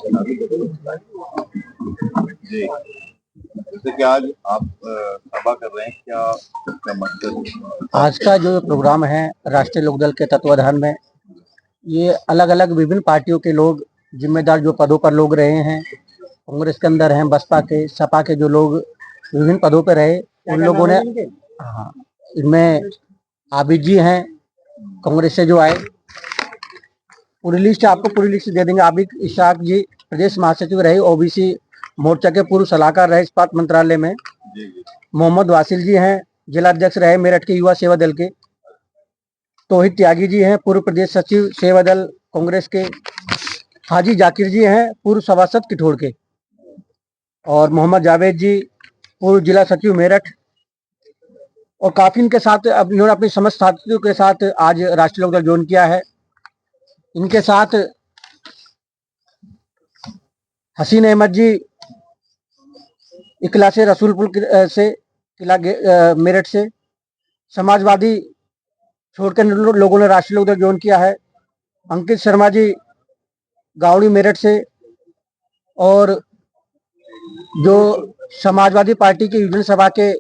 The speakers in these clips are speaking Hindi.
जी, जैसे कि आज आप सभा कर रहे हैं, क्या इसका मकसद? आज का जो प्रोग्राम है राष्ट्रीय लोकदल के तत्वाधान में, ये अलग अलग विभिन्न पार्टियों के लोग, जिम्मेदार जो पदों पर लोग रहे हैं, कांग्रेस के अंदर हैं, बसपा के, सपा के जो लोग विभिन्न पदों पर रहे, उन लोगों ने, हाँ, इनमें आबिद जी हैं कांग्रेस से जो आए। पूरी लिस्ट आपको पूरी लिस्ट दे देंगे। आबिद इशाक जी प्रदेश महासचिव रहे, ओबीसी मोर्चा के पूर्व सलाहकार रहे इस्पात मंत्रालय में। मोहम्मद वासिल जी हैं, जिलाध्यक्ष रहे मेरठ के युवा सेवा दल के। तोहिद त्यागी जी हैं, पूर्व प्रदेश सचिव सेवा दल कांग्रेस के। हाजी जाकिर जी हैं, पूर्व सभासद किठोर के। और मोहम्मद जावेद जी, पूर्व जिला सचिव मेरठ। और काफी इनके साथ अब इन्होंने अपनी समस्त साथियों के साथ आज राष्ट्रीय लोकदल ज्वाइन किया है। इनके साथ हसीन अहमद जी इकला से, रसूलपुर से, किला मेरठ से। समाजवादी छोड़कर लोगों ने राष्ट्रीय लोकदल ज्वाइन किया है। अंकित शर्मा जी गावड़ी मेरठ से। और जो समाजवादी पार्टी की यूनियन सभा के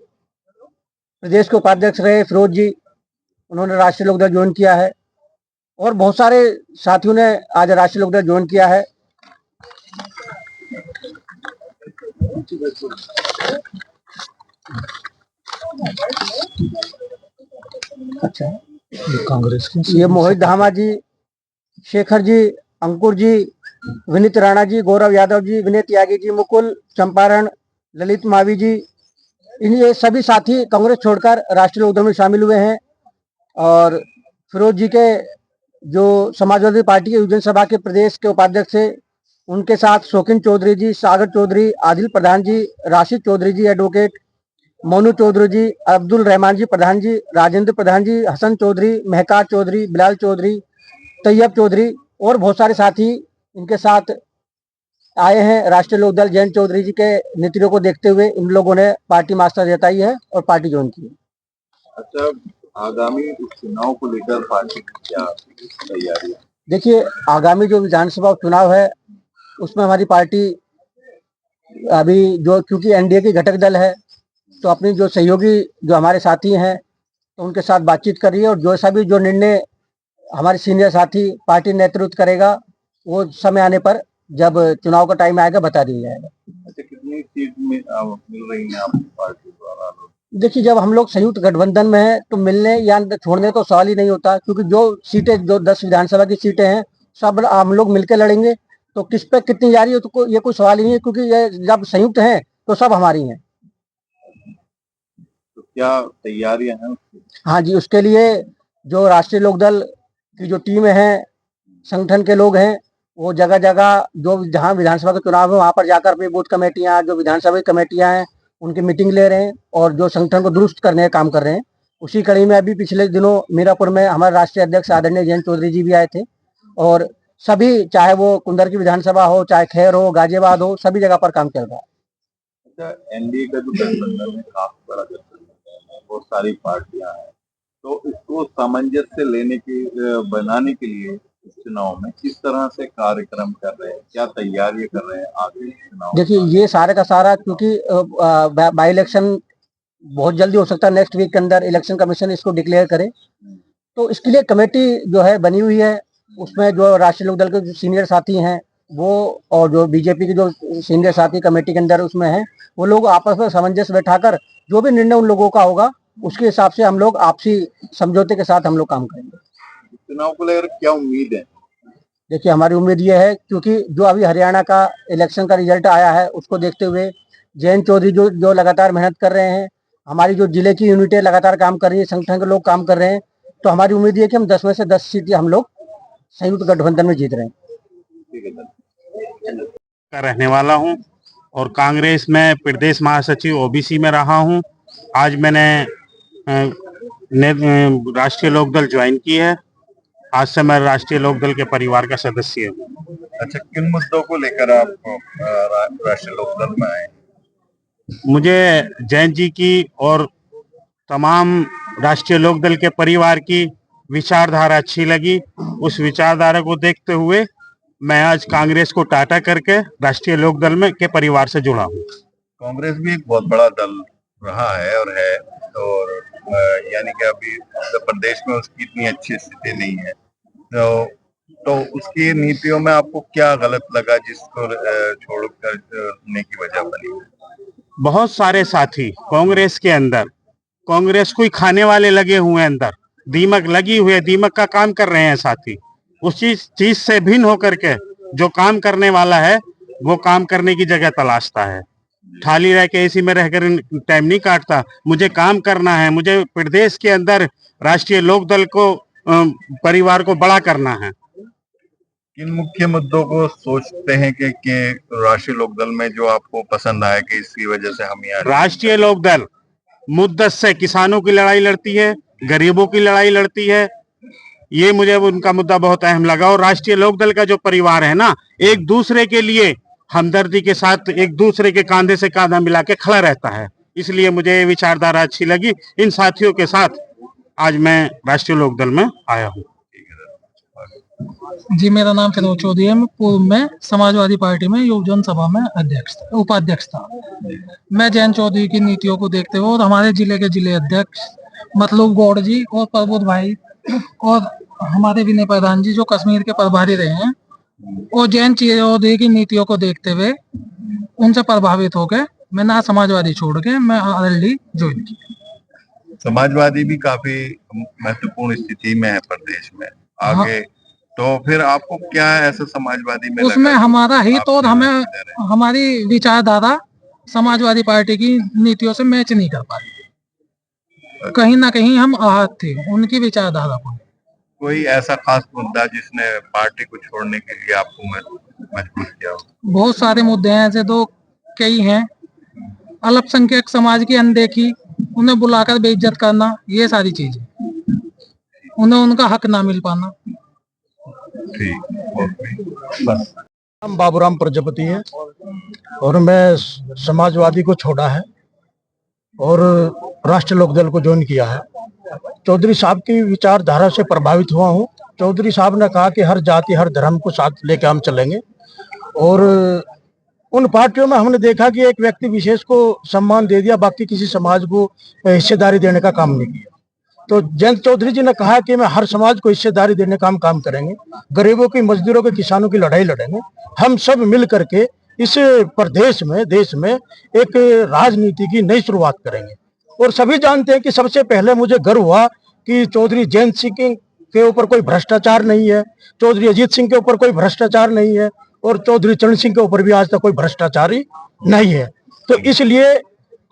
प्रदेश के उपाध्यक्ष रहे फिरोज जी, उन्होंने राष्ट्रीय लोकदल ज्वाइन किया है। और बहुत सारे साथियों ने आज राष्ट्रीय लोकदल ज्वाइन किया है। अच्छा, कांग्रेस के ये मोहित धामा जी, शेखर जी, अंकुर जी, विनीत राणा जी, गौरव यादव जी, विनय त्यागी जी, मुकुल चंपारण, ललित मावी जी, इन ये सभी साथी कांग्रेस छोड़कर राष्ट्रीय लोकदल में शामिल हुए हैं। और फिरोज जी के जो समाजवादी पार्टी के यूनियन सभा के प्रदेश के उपाध्यक्ष थे, उनके साथ शौकीन चौधरी जी, सागर चौधरी, आदिल प्रधान जी, राशिद चौधरी जी एडवोकेट, मोनू चौधरी जी, अब्दुल रहमान जी प्रधान जी, राजेंद्र प्रधान जी, हसन चौधरी, महकार चौधरी, बिलाल चौधरी, तैयब चौधरी और बहुत सारे साथी इनके साथ आए हैं। राष्ट्रीय लोकदल जयंत चौधरी जी के नीतियों को देखते हुए इन लोगों ने पार्टी मास्टर जताई है और पार्टी ज्वाइन की है। अच्छा, आगामी चुनाव को लेकर पार्टी की क्या तैयारी? देखिए, आगामी जो विधानसभा चुनाव है उसमें हमारी पार्टी अभी जो, क्योंकि एनडीए की घटक दल है, तो अपनी जो सहयोगी जो हमारे साथी हैं तो उनके साथ बातचीत कर रही है। और जैसा भी जो निर्णय हमारे सीनियर साथी पार्टी नेतृत्व करेगा, वो समय आने पर जब चुनाव का टाइम आएगा बता दिया जाएगा। अच्छा, कितनी सीट में मिल रही है आपकी पार्टी द्वारा? देखिए, जब हम लोग संयुक्त गठबंधन में हैं तो मिलने या छोड़ने तो सवाल ही नहीं होता, क्योंकि जो सीटें, जो 10 विधानसभा की सीटें हैं, सब हम लोग मिलकर लड़ेंगे। तो किस पे कितनी जा रही है तो ये कोई सवाल ही नहीं है, क्योंकि ये जब संयुक्त हैं तो सब हमारी हैं। तो क्या तैयारियां हैं उसकी? हाँ जी, उसके लिए जो राष्ट्रीय लोकदल की जो टीम है, संगठन के लोग हैं, वो जगह जगह जो जहाँ विधानसभा का चुनाव है वहाँ पर जाकर अपनी बूथ कमेटियाँ, जो विधानसभा की कमेटियाँ हैं, उनकी मीटिंग ले रहे हैं और जो संगठन को दुरुस्त करने का काम कर रहे हैं। उसी कड़ी में अभी पिछले दिनों मीरापुर में हमारे राष्ट्रीय अध्यक्ष आदरणीय जयंत चौधरी जी भी आए थे। और सभी, चाहे वो कुंदर की विधानसभा हो, चाहे खैर हो, गाजियाबाद हो, सभी जगह पर काम चल रहा है। अच्छा, एनडीए का जो गठबंधन है काफी बड़ा गठबंधन है, बहुत सारी पार्टियां हैं, तो इसको सामंजस्य लेने के बनाने के लिए इस चुनाव में किस तरह से कार्यक्रम कर रहे हैं, क्या तैयारी कर रहे हैं आगे चुनाव? देखिए, ये सारे का सारा, क्योंकि बाई इलेक्शन बहुत जल्दी हो सकता है, नेक्स्ट वीक के अंदर इलेक्शन कमीशन इसको डिक्लेयर करे, तो इसके लिए कमेटी जो है बनी हुई है। उसमें जो राष्ट्रीय लोकदल के जो सीनियर साथी हैं वो, और जो बीजेपी के जो सीनियर साथी कमेटी के अंदर उसमें हैं, वो लोग आपस में सामंजस्य बैठाकर जो भी निर्णय उन लोगों का होगा उसके हिसाब से हम लोग आपसी समझौते के साथ हम लोग काम करेंगे। चुनाव को लेकर क्या उम्मीद है? देखिए, हमारी उम्मीद ये है, क्योंकि जो अभी हरियाणा का इलेक्शन का रिजल्ट आया है उसको देखते हुए जयंत चौधरी जो जो लगातार मेहनत कर रहे हैं, हमारी जो जिले की यूनिटें लगातार काम कर रही है, संगठन के लोग काम कर रहे हैं, तो हमारी उम्मीद ये है कि हम 10 में से 10 सीटें हम लोग संयुक्त गठबंधन में जीत रहे हैं। का रहने वाला हूं और कांग्रेस में प्रदेश महासचिव ओबीसी में रहा हूं। आज मैंने राष्ट्रीय लोकदल ज्वाइन की है। आज से मैं राष्ट्रीय लोकदल के परिवार का सदस्य हूं। अच्छा, किन मुद्दों को लेकर आप राष्ट्रीय लोकदल में आए? मुझे जयंत जी की और तमाम राष्ट्रीय लोकदल के परिवार की विचारधारा अच्छी लगी। उस विचारधारा को देखते हुए मैं आज कांग्रेस को टाटा करके राष्ट्रीय लोकदल में के परिवार से जुड़ा हूँ। कांग्रेस भी एक बहुत बड़ा दल रहा है और यानी कि अभी उत्तर प्रदेश में उसकी इतनी अच्छी स्थिति नहीं है, तो उसकी नीतियों में आपको क्या गलत लगा जिसको छोड़ने की वजह बनी? बहुत सारे साथी कांग्रेस के अंदर कांग्रेस को ही खाने वाले लगे हुए हैं, अंदर दीमक लगी हुई है, दीमक का काम कर रहे हैं साथी। उस चीज से भिन्न होकर के जो काम करने वाला है वो काम करने की जगह तलाशता है। खाली रह के एसी में रहकर टाइम नहीं काटता। मुझे काम करना है, मुझे प्रदेश के अंदर राष्ट्रीय लोकदल को परिवार को बड़ा करना है। किन मुख्य मुद्दों को सोचते हैं कि राष्ट्रीय लोकदल में जो आपको पसंद आए कि इसकी वजह से हम यहाँ? राष्ट्रीय लोकदल मुद्दत से किसानों की लड़ाई लड़ती है, गरीबों की लड़ाई लड़ती है, ये मुझे उनका मुद्दा बहुत अहम लगा। और राष्ट्रीय लोकदल का जो परिवार है ना, एक दूसरे के लिए हमदर्दी के साथ एक दूसरे के कांधे से कांधा मिला के खड़ा रहता है, इसलिए मुझे ये विचारधारा अच्छी लगी। इन साथियों के साथ आज मैं राष्ट्रीय लोकदल में आया हूँ। जी, मेरा नाम फिरोज चौधरी है। मैं पूर्व में समाजवादी पार्टी में युवजन सभा में उपाध्यक्ष था। मैं जैन चौधरी की नीतियों को देखते हुए और हमारे जिले के जिले अध्यक्ष मतलूब गौड़ जी और प्रबोध भाई और हमारे विनय प्रधान जी जो कश्मीर के प्रभारी रहे हैं, और जैन चौधरी की नीतियों को देखते हुए उनसे प्रभावित होकर मैंने समाजवादी छोड़ के मैं आरएलडी ज्वाइन किया। समाजवादी भी काफी महत्वपूर्ण स्थिति में है प्रदेश में आगे। हाँ। तो फिर आपको क्या ऐसा समाजवादी में उसमें हमारा हित और हमें हमारी विचारधारा समाजवादी पार्टी की नीतियों से मैच नहीं कर पाती। कहीं ना कहीं हम आहत थे उनकी विचारधारा को। कोई ऐसा खास मुद्दा जिसने पार्टी को छोड़ने के लिए आपको मजबूर किया? बहुत सारे मुद्दे हैं, ऐसे तो कई हैं। अल्पसंख्यक समाज की अनदेखी, उन्हें बुलाकर बेइज्जत करना, ये सारी चीजें, उन्हें उनका हक ना मिल पाना। ठीक, बस। हम बाबूराम प्रजापति है और मैं समाजवादी को छोड़ा है और राष्ट्रीय लोकदल को ज्वाइन किया है। चौधरी साहब की विचारधारा से प्रभावित हुआ हूँ। चौधरी साहब ने कहा कि हर जाति हर धर्म को साथ लेकर हम चलेंगे, और उन पार्टियों में हमने देखा कि एक व्यक्ति विशेष को सम्मान दे दिया, बाकी किसी समाज को हिस्सेदारी देने का काम नहीं किया। तो जयंत चौधरी जी ने कहा कि मैं हर समाज को हिस्सेदारी देने का हम काम करेंगे, गरीबों की, मजदूरों के, किसानों की लड़ाई लड़ेंगे। हम सब मिल करके इस प्रदेश में, देश में एक राजनीति की नई शुरुआत करेंगे। और सभी जानते हैं कि सबसे पहले मुझे गर्व हुआ कि चौधरी जयंत सिंह के ऊपर कोई भ्रष्टाचार नहीं है, चौधरी अजीत सिंह के ऊपर कोई भ्रष्टाचार नहीं है, और चौधरी चरण सिंह के ऊपर भी आज तक कोई भ्रष्टाचार ही नहीं है। तो इसलिए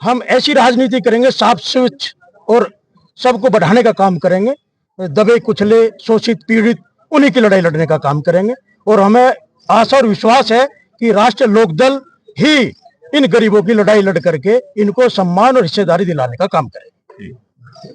हम ऐसी राजनीति करेंगे, साफ स्वच्छ, और सबको बढ़ाने का काम करेंगे। दबे कुचले, शोषित, पीड़ित, उन्हीं की लड़ाई लड़ने का काम करेंगे। और हमें आशा और विश्वास है कि राष्ट्रीय लोकदल ही इन गरीबों की लड़ाई लड़ करके इनको सम्मान और हिस्सेदारी दिलाने का काम करेगा।